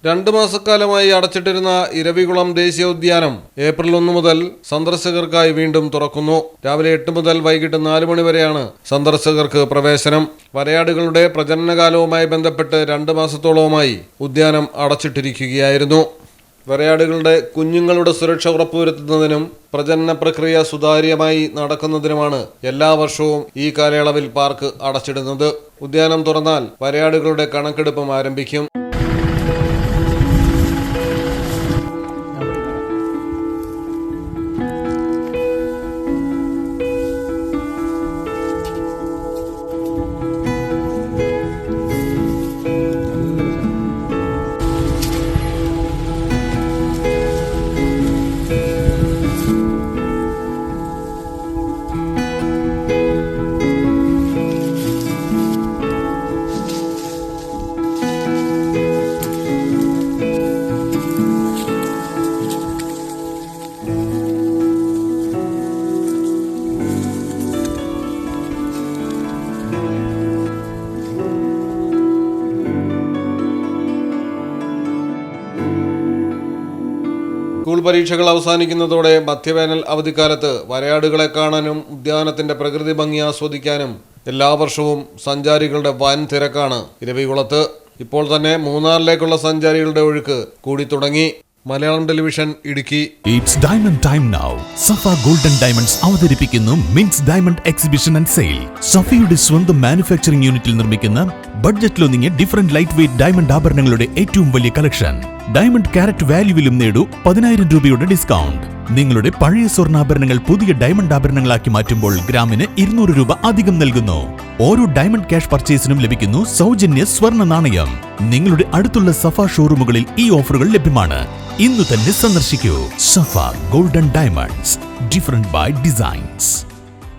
2 മാസക്കാലമായി അടച്ചിട്ടിരുന്ന ഇരവികുളം ദേശീയോദ്യാനം ഏപ്രിൽ 1 മുതൽ സന്ദർശകർക്കായി വീണ്ടും തുറക്കുന്നു. രാവിലെ 8 മുതൽ വൈകിട്ട് 4 മണി വരെയാണ് സന്ദർശകർക്ക് പ്രവേശനം. വരയാടുകളുടെ പ്രജനനകാലവുമായി ബന്ധപ്പെട്ട് 2 മാസത്തോളവുമായി ഉദ്യാനം അടച്ചിട്ടിരിക്കുകയായിരുന്നു. വരയാടുകളുടെ കുഞ്ഞുങ്ങളുടെ സുരക്ഷ ഉറപ്പുവരുത്തുന്നതിനും പ്രജനന പ്രക്രിയ സുതാര്യമായി നടക്കുന്നതിനുമാണ് എല്ലാ വർഷവും ഈ കാലയളവിൽ പാർക്ക് അടച്ചിടുന്നത്. ഉദ്യാനം തുറന്നാൽ വരയാടുകളുടെ കണക്കെടുപ്പും ആരംഭിക്കും. സ്കൂൾ പരീക്ഷകൾ അവസാനിക്കുന്നതോടെ മധ്യവേനൽ അവധിക്കാലത്ത് വരയാടുകളെ കാണാനും ഉദ്യാനത്തിന്റെ പ്രകൃതി ഭംഗി ആസ്വദിക്കാനും എല്ലാ വർഷവും സഞ്ചാരികളുടെ വൻ തിരക്കാണ് ഇരവികുളത്ത്. ഇപ്പോൾ തന്നെ മൂന്നാറിലേക്കുള്ള സഞ്ചാരികളുടെ ഒഴുക്ക് കൂടി തുടങ്ങി. Malayalam television Idukki. It's diamond time now. Safa golden diamonds അവതരിപ്പിക്കുന്നു മിൻസ് ഡയമണ്ട് എക്സിബിഷൻ ആൻഡ് സെയിൽ. സഫയുടെ സ്വന്തം മാനുഫാക്ചറിംഗ് യൂണിറ്റിൽ നിർമ്മിക്കുന്ന ബഡ്ജറ്റിലൊതുങ്ങിയ ഡിഫറന്റ് ലൈറ്റ് വെയ്റ്റ് ഡയമണ്ട് ആഭരണങ്ങളുടെ ഏറ്റവും വലിയ കളക്ഷൻ. ഡയമണ്ട് ക്യാരറ്റ് വാല്യൂവിലും നേടൂ 10,000 രൂപയുടെ ഡിസ്കൗണ്ട്. നിങ്ങളുടെ പഴയ സ്വർണ്ണാഭരണങ്ങൾ പുതിയ ഡയമണ്ട് ആഭരണങ്ങളാക്കി മാറ്റുമ്പോൾ ഗ്രാമിന് 200 രൂപ അധികം നൽകുന്നു. ഓരോ ഡയമണ്ട് ക്യാഷ് പർച്ചേസിനും ലഭിക്കുന്നു സൗജന്യ സ്വർണ്ണ നാണയം. നിങ്ങളുടെ അടുത്തുള്ള സഫ ഷോറൂമുകളിൽ ഈ ഓഫറുകൾ ലഭ്യമാണ്. ഇന്നു തന്നെ സന്ദർശിക്കൂ. Safa golden diamonds, different by designs.